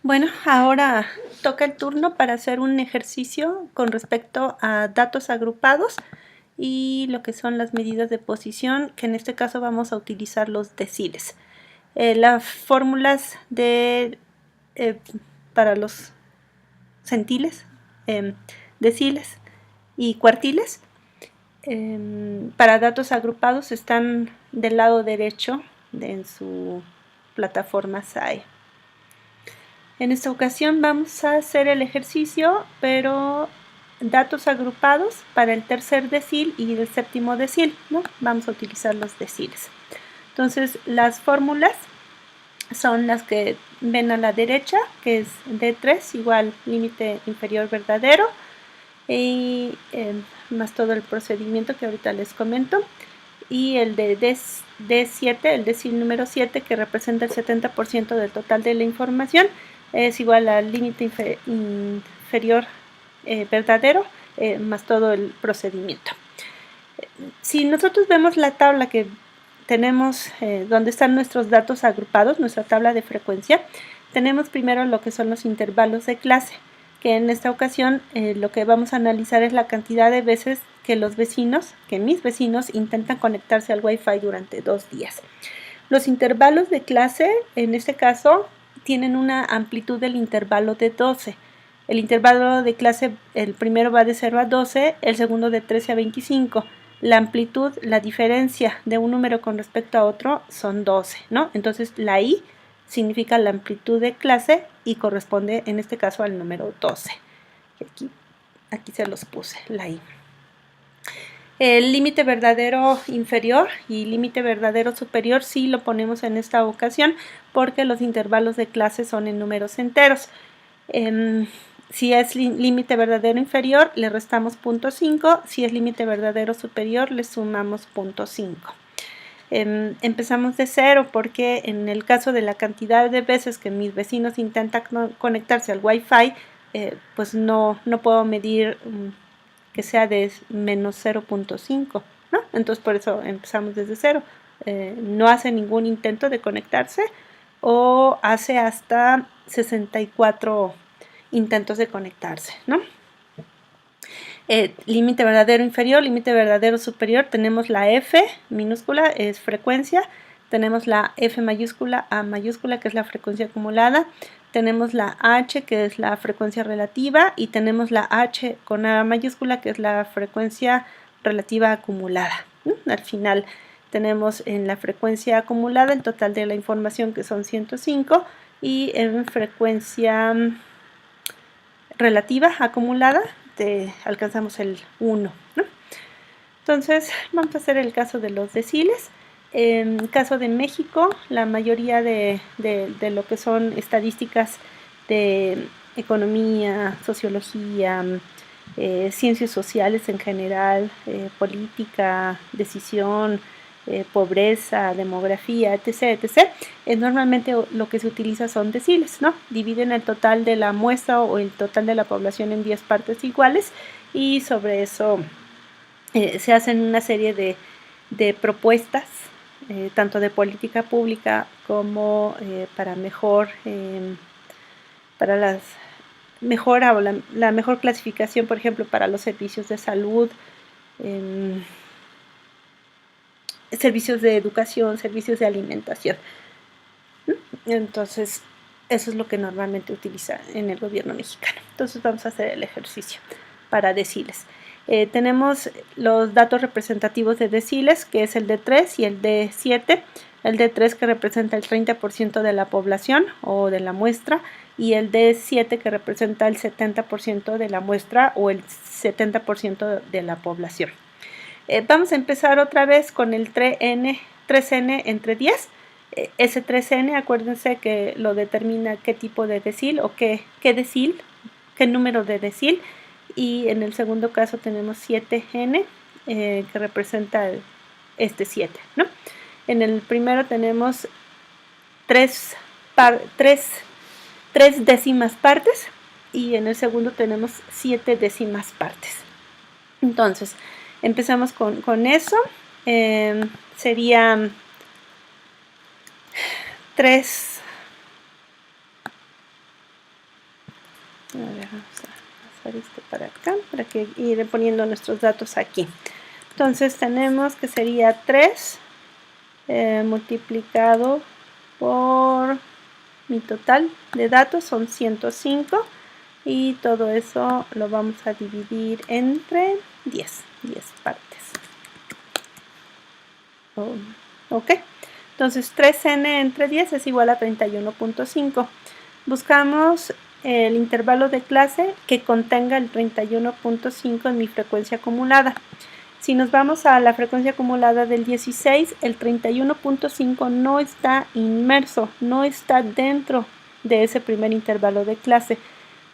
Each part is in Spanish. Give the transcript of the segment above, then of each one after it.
Bueno, ahora toca el turno para hacer un ejercicio con respecto a datos agrupados y lo que son las medidas de posición, que en este caso vamos a utilizar los deciles. Las fórmulas para los centiles, deciles y cuartiles para datos agrupados están del lado derecho en su plataforma SAE. En esta ocasión vamos a hacer el ejercicio, pero datos agrupados para el tercer decil y el séptimo decil, ¿no? Vamos a utilizar los deciles. Entonces, las fórmulas son las que ven a la derecha, que es D3 igual límite inferior verdadero, y más todo el procedimiento que ahorita les comento. Y el de D7, el decil número 7, que representa el 70% del total de la información, es igual al límite inferior verdadero más todo el procedimiento. Si nosotros vemos la tabla que tenemos donde están nuestros datos agrupados, nuestra tabla de frecuencia, tenemos primero lo que son los intervalos de clase, que en esta ocasión lo que vamos a analizar es la cantidad de veces que mis vecinos intentan conectarse al Wi-Fi durante 2 días. Los intervalos de clase, en este caso, tienen una amplitud del intervalo de 12. El intervalo de clase, el primero va de 0 a 12, el segundo de 13 a 25. La amplitud, la diferencia de un número con respecto a otro son 12, ¿no? Entonces la I significa la amplitud de clase y corresponde en este caso al número 12. Aquí se los puse, la I. El límite verdadero inferior y límite verdadero superior sí lo ponemos en esta ocasión porque los intervalos de clase son en números enteros. Si es límite verdadero inferior, le restamos 0.5. Si es límite verdadero superior, le sumamos 0.5. Empezamos de 0 porque en el caso de la cantidad de veces que mis vecinos intentan conectarse al Wi-Fi, pues no puedo medir que sea de menos 0.5, ¿no? Entonces por eso empezamos desde 0. No hace ningún intento de conectarse o hace hasta 64 intentos de conectarse, ¿no? Límite verdadero inferior, límite verdadero superior, tenemos la F minúscula, es frecuencia, tenemos la F mayúscula, A mayúscula, que es la frecuencia acumulada, tenemos la H, que es la frecuencia relativa, y tenemos la H con A mayúscula, que es la frecuencia relativa acumulada. Al final tenemos en la frecuencia acumulada el total de la información, que son 105, y en frecuencia relativa acumulada alcanzamos el 1, ¿no? Entonces vamos a hacer el caso de los deciles. En el caso de México, la mayoría de lo que son estadísticas de economía, sociología, ciencias sociales en general, política, decisión, pobreza, demografía, etc., normalmente lo que se utiliza son deciles, ¿no? Dividen el total de la muestra o el total de la población en 10 partes iguales y sobre eso se hacen una serie de propuestas, tanto de política pública como para la mejor clasificación, por ejemplo, para los servicios de salud, servicios de educación, servicios de alimentación. Entonces, eso es lo que normalmente utiliza en el gobierno mexicano. Entonces, vamos a hacer el ejercicio para deciles. Tenemos los datos representativos de deciles, que es el D3 y el D7. El D3 que representa el 30% de la población o de la muestra, y el D7 que representa el 70% de la muestra o el 70% de la población. Vamos a empezar otra vez con el 3n entre 10. Ese 3n, acuérdense que lo determina qué tipo de decil o qué decil, qué número de decil. Y en el segundo caso tenemos 7n, que representa este 7, ¿no? En el primero tenemos 3 décimas partes y en el segundo tenemos 7 décimas partes. Entonces, empezamos con eso. Sería 3 A ver, vamos a pasar esto para acá para que ir poniendo nuestros datos aquí. Entonces tenemos que sería 3 multiplicado por mi total de datos son 105 y todo eso lo vamos a dividir entre 10 partes. Ok, entonces 3n entre 10 es igual a 31.5. Buscamos el intervalo de clase que contenga el 31.5 en mi frecuencia acumulada. Si nos vamos a la frecuencia acumulada del 16, el 31.5 no está inmerso, no está dentro de ese primer intervalo de clase,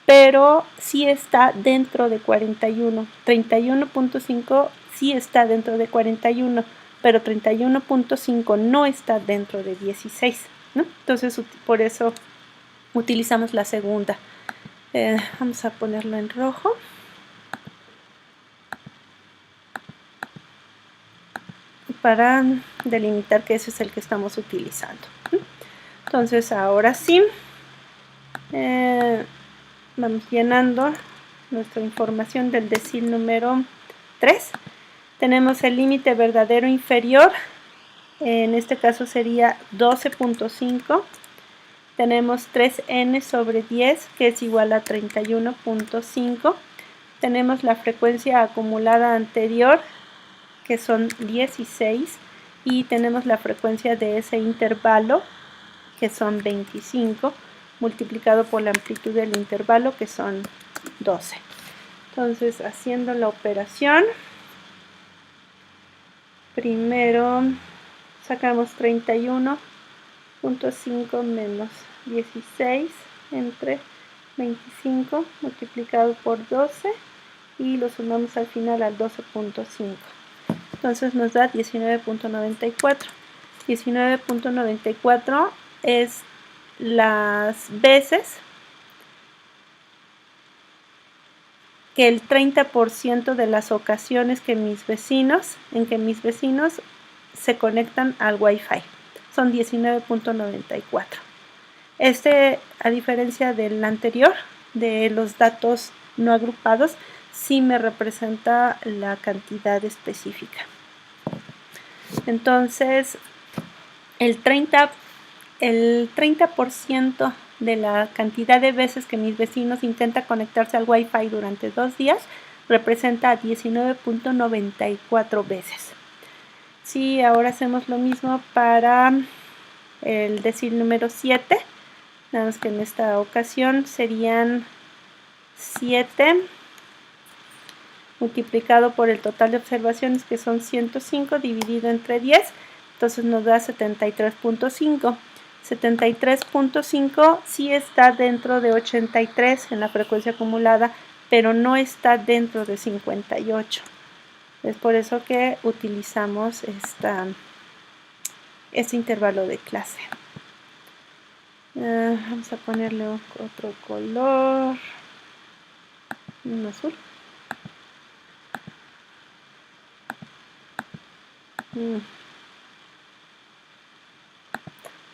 pero sí está dentro de 41. 31.5 sí está dentro de 41, pero 31.5 no está dentro de 16, ¿no? Entonces, por eso utilizamos la segunda. Vamos a ponerlo en rojo. Para delimitar que ese es el que estamos utilizando. Entonces ahora sí vamos llenando nuestra información del decil número 3. Tenemos el límite verdadero inferior, en este caso sería 12.5. Tenemos 3n sobre 10 que es igual a 31.5. Tenemos la frecuencia acumulada anterior que son 16 y tenemos la frecuencia de ese intervalo que son 25 multiplicado por la amplitud del intervalo que son 12. Entonces haciendo la operación, primero sacamos 31.5 menos 16 entre 25 multiplicado por 12 y lo sumamos al final al 12.5. Entonces nos da 19.94. 19.94 es las veces que el 30% de las ocasiones que mis vecinos se conectan al Wi-Fi. Son 19.94. A diferencia del anterior, de los datos no agrupados, sí me representa la cantidad específica. Entonces, el 30% de la cantidad de veces que mis vecinos intentan conectarse al Wi-Fi durante 2 días representa 19.94 veces. Si ahora hacemos lo mismo para el decil número 7, nada más que en esta ocasión serían 7 multiplicado por el total de observaciones que son 105 dividido entre 10, entonces nos da 73.5. 73.5 sí está dentro de 83 en la frecuencia acumulada, pero no está dentro de 58. Es por eso que utilizamos este intervalo de clase. Vamos a ponerle otro color, un azul.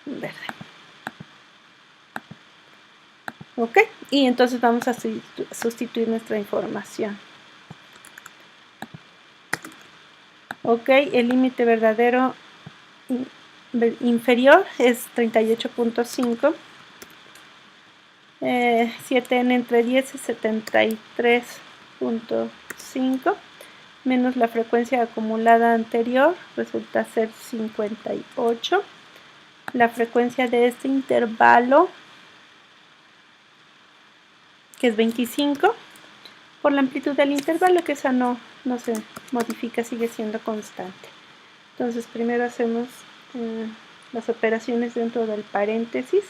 Verde. Ok, y entonces vamos a sustituir nuestra información. Ok, el límite verdadero inferior es 38.5. 7n entre 10 es 73.5 menos la frecuencia acumulada anterior resulta ser 58. La frecuencia de este intervalo, que es 25, por la amplitud del intervalo, que esa no se modifica, sigue siendo constante. Entonces primero hacemos las operaciones dentro del paréntesis.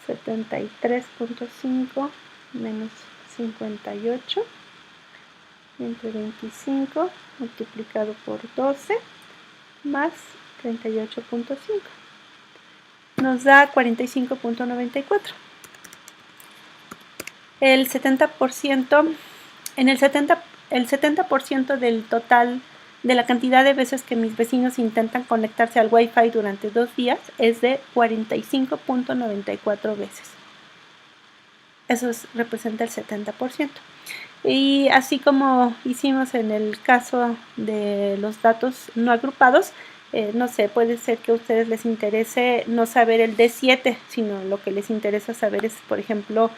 73.5 menos 58 entre 25 multiplicado por 12 más 38.5 nos da 45.94. El 70% del total de la cantidad de veces que mis vecinos intentan conectarse al Wi-Fi durante 2 días es de 45.94 veces. eso representa el 70%. Y así como hicimos en el caso de los datos no agrupados, no sé, puede ser que a ustedes les interese no saber el D7, sino lo que les interesa saber es, por ejemplo,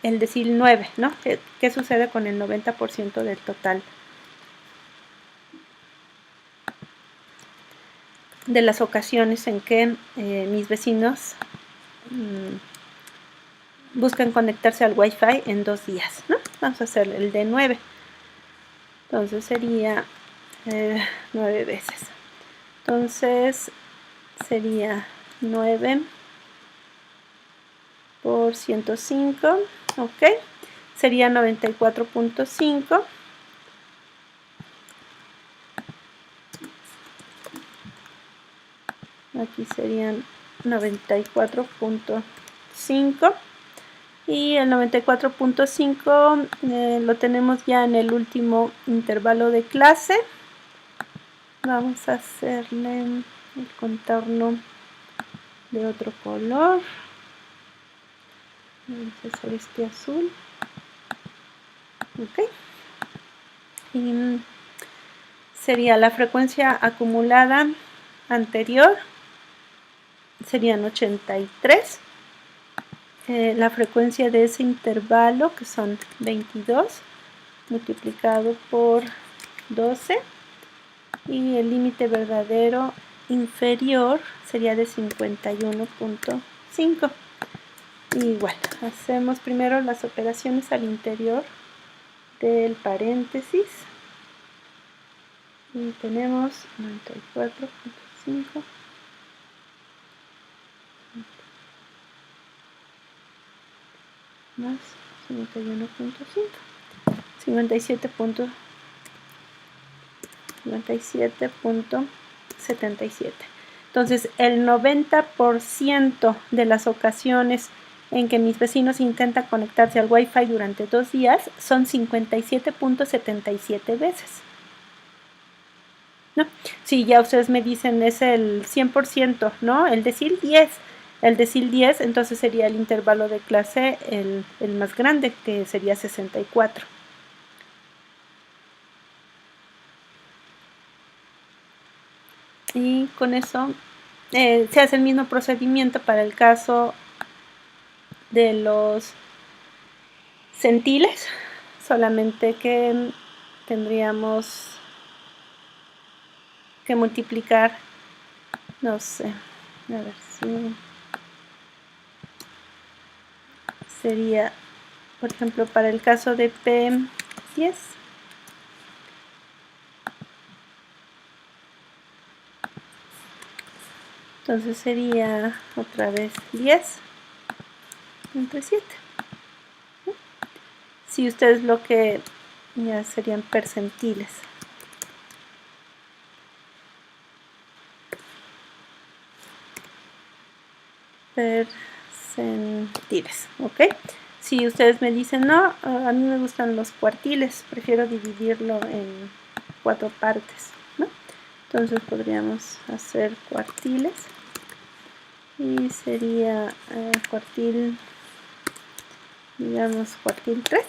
el decil 9, ¿no? ¿Qué sucede con el 90% del total de las ocasiones en que mis vecinos buscan conectarse al Wi-Fi en 2 días, ¿no? Vamos a hacer el D9. Entonces sería 9 veces. Entonces sería 9 por 105, ok, sería 94.5. Aquí serían 94.5 y el 94.5 lo tenemos ya en el último intervalo de clase. Vamos a hacerle el contorno de otro color. Vamos a hacer este azul. Ok. Y sería la frecuencia acumulada anterior, serían 83. La frecuencia de ese intervalo, que son 22, multiplicado por 12. Y el límite verdadero inferior sería de 51.5. Igual, hacemos primero las operaciones al interior del paréntesis y tenemos 94.5 más 51.5, 57.77. Entonces el 90% de las ocasiones en que mis vecinos intentan conectarse al Wi-Fi durante 2 días son 57.77 veces. ¿No? Si ya ustedes me dicen es el 100%, ¿no? El decil 10. El decil 10, entonces sería el intervalo de clase el más grande, que sería 64. Y con eso se hace el mismo procedimiento para el caso de los centiles, solamente que tendríamos que multiplicar, no sé, a ver si sería, por ejemplo, para el caso de P10, entonces sería otra vez 10 entre 7. Si ustedes lo que ya serían percentiles. Percentiles, ¿ok? Si ustedes me dicen, no, a mí me gustan los cuartiles, prefiero dividirlo en 4 partes, ¿no? Entonces podríamos hacer cuartiles y sería cuartil, digamos cuartil 3.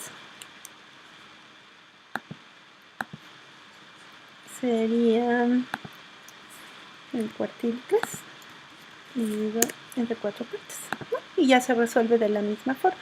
Sería el cuartil 3 dividido entre 4 partes, ¿no? Y ya se resuelve de la misma forma.